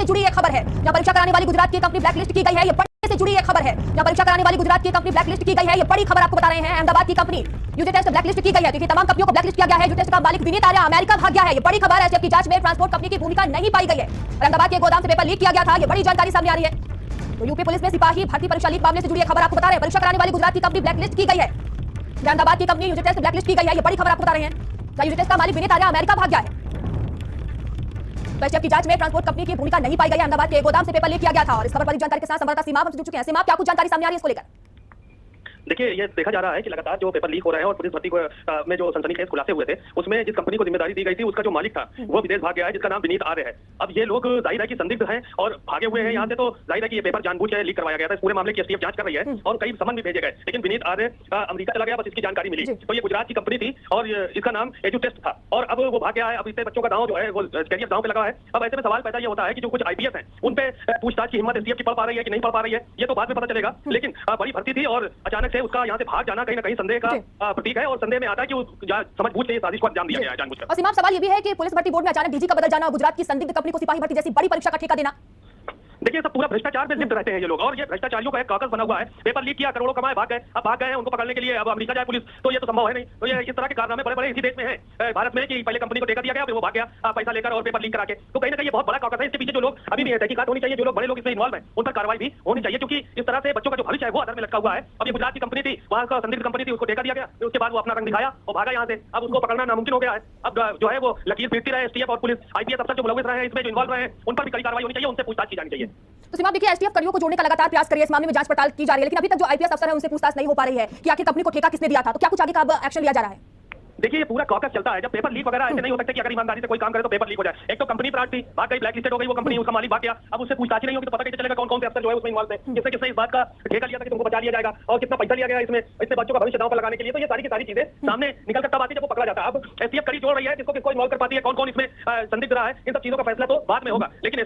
जुड़ी ये खबर है। जहां परीक्षा कराने वाली गुजरात की कंपनी ब्लैकलिस्ट की गई है, ये पढ़ने से जुड़ी ये खबर है। जहां परीक्षा कराने वाली गुजरात की कंपनी ब्लैकलिस्ट की गई है, ये बड़ी खबर आपको बता रहे हैं। अहमदाबाद की कंपनी यूजीटेस्ट ब्लैकलिस्ट की गई है, क्योंकि तमाम कंपनियों को ब्लैकलिस्ट किया गया है। यूजीटेस्ट का मालिक विनीत आर्या अमेरिका भाग गया है, ये बड़ी खबर है। जबकि जांच में ट्रांसपोर्ट कंपनी की भूमिका नहीं पाई गई है। अहमदाबाद के गोदाम से पेपर लीक किया गया था, ये बड़ी जानकारी सामने आ रही है। तो यूपी पुलिस में सिपाही भर्ती परीक्षा लीक मामले से जुड़ी खबर आपको बता रहे हैं। परीक्षा कराने वाली गुजरात की कंपनी ब्लैकलिस्ट की गई है। अहमदाबाद की कंपनी यूजीटेस्ट ब्लैकलिस्ट की गई है, ये बड़ी खबर आपको बता रहे हैं। यूजीटेस्ट का मालिक विनीत आर्या अमेरिका भाग गया है। की जांच में ट्रांसपोर्ट कंपनी की भूमिका नहीं पाई गई है। अहमदाबाद के गोदाम से पेपर लीक किया गया था और इस खबर पर जानकारी के साथ संवाददाता सीमा हमसे जुड़ चुके हैं। सीमा, क्या कुछ जानकारी सामने आ रही है इसको लेकर? देखिए, ये देखा जा रहा है कि लगातार जो पेपर लीक हो रहे हैं और पुलिस भर्ती में जो सनसनीखेज खुलासे हुए थे, उसमें जिस कंपनी को जिम्मेदारी दी गई थी, उसका जो मालिक था वो विदेश भाग गया है, जिसका नाम विनीत आर्य है। अब ये लोग जाहिर है कि संदिग्ध हैं और भागे हुए हैं यहाँ से, तो जाहिर है कि ये पेपर जानबूझ के लीक करवाया गया था। इस पूरे मामले की एसटीएफ जांच कर रही है और कई समन भी भेजे गए, लेकिन विनीत आर्य अमेरिका चला गया, बस इसकी जानकारी मिली। तो ये गुजरात की कंपनी थी और इसका नाम एजुटेस्ट था और अब वो भाग गया है। अब इससे बच्चों का दांव जो है वो कैरियर दांव पे लगा है। अब ऐसे में सवाल पैदा ये होता है कि जो कुछ आईपीएस हैं उन पे पूछताछ की हिम्मत एसटीएफ की पड़ पा रही है कि नहीं पड़ पा रही है, ये तो बाद में पता चलेगा। लेकिन बड़ी भर्ती थी और अचानक से उसका यहाँ से भाग जाना कहीं ना कहीं संदेह का प्रतीक है और संदेह में आता है कि समझ-बूझ के साजिश को अंजाम दिया गया है जानबूझकर। और सीमा, सवाल ये भी है कि पुलिस भर्ती बोर्ड में अचानक डीजी का बदल जाना और गुजरात की संदिग्ध कंपनी को सिपाही भर्ती जैसी बड़ी परीक्षा का ठेका देना। देखिए, सब पूरा भ्रष्टाचार में लिप्त रहते हैं ये लोग और ये भ्रष्टाचारियों का एक कॉकस बना हुआ है। पेपर लीक किया, करोड़ों कमाए, भाग गए। अब भाग गए, उनको पकड़ने के लिए अब अमेरिका जाए पुलिस, तो ये तो संभव है नहीं। तो ये इस तरह के कारनामे बड़े-बड़े इसी देश में हैं, भारत में, कि पहले कंपनी को ठेका दिया गया, फिर वो भाग गया पैसा लेकर और पेपर लीक करा के। तो कहीं ना कहीं ये बहुत बड़ा कॉकस है। इसके पीछे जो लोग अभी भी है, तहकीकात होनी चाहिए। जो लोग बड़े लोग इसमें इन्वॉल्व हैं उन पर कार्रवाई भी होनी चाहिए, क्योंकि इस तरह से बच्चों का जो भविष्य है वो अधर में लटका हुआ है। अब ये गुजरात की कंपनी थी, वहां का संदिग्ध कंपनी थी, उसको ठेका दिया गया, उसके बाद वो अपना रंग दिखाया और भागा यहाँ से। अब उसको पकड़ना नामुमकिन हो गया है। अब जो है वो लकीर पीटती रहे एसटीएफ और पुलिस, आईपीएस अफसर जो मुलविस रहे हैं इसमें, जो इन्वॉल्व रहे हैं, उन पर भी कड़ी कार्रवाई होनी चाहिए, उनसे पूछताछ की जानी चाहिए। तो सीमा, देखिए, एसटीएफ कड़ियों को जोड़ने का लगातार प्रयास कर रही है, इस मामले में जांच पड़ताल की जा रही है, लेकिन अभी तक जो आईपीएस अफसर है उनसे पूछताछ नहीं हो पा रही है कि आखिर कंपनी को ठेका किसने दिया था। तो क्या कुछ आगे का एक्शन लिया जा रहा है? देखिए, ये पूरा कॉकस चलता है। जब पेपर लीक वगैरह ऐसे नहीं हो सकते कि अगर ईमानदारी से कोई काम करे तो पेपर लीक हो जाए। एक तो कंपनी प्राट थी, भाग गई, ब्लैकलिस्टेड हो गई वो कंपनी, उसका मालिक भाग गया। अब उससे पूछताछ नहीं होगी तो पता कैसे चलेगा कौन कौन से अफसर जो है उसमें इन्वॉल्व है, किसने किसने इस बात का ठेका लिया था कि तुमको बचा लिया जाएगा और कितना पैसा लिया गया इसमें इतने बच्चों का भविष्य दांव पर लगाने के लिए। तो ये सारी की सारी चीजें सामने निकल कर तब आती है जब वो पकड़ा जाता है। अब एसटीएफ कड़ी जोड़ रही है, किसको किसको इन्वॉल्व कर पाती है, कौन कौन इसमें संदिग्ध रहा है, इन सब चीजों का फैसला तो बाद में होगा। लेकिन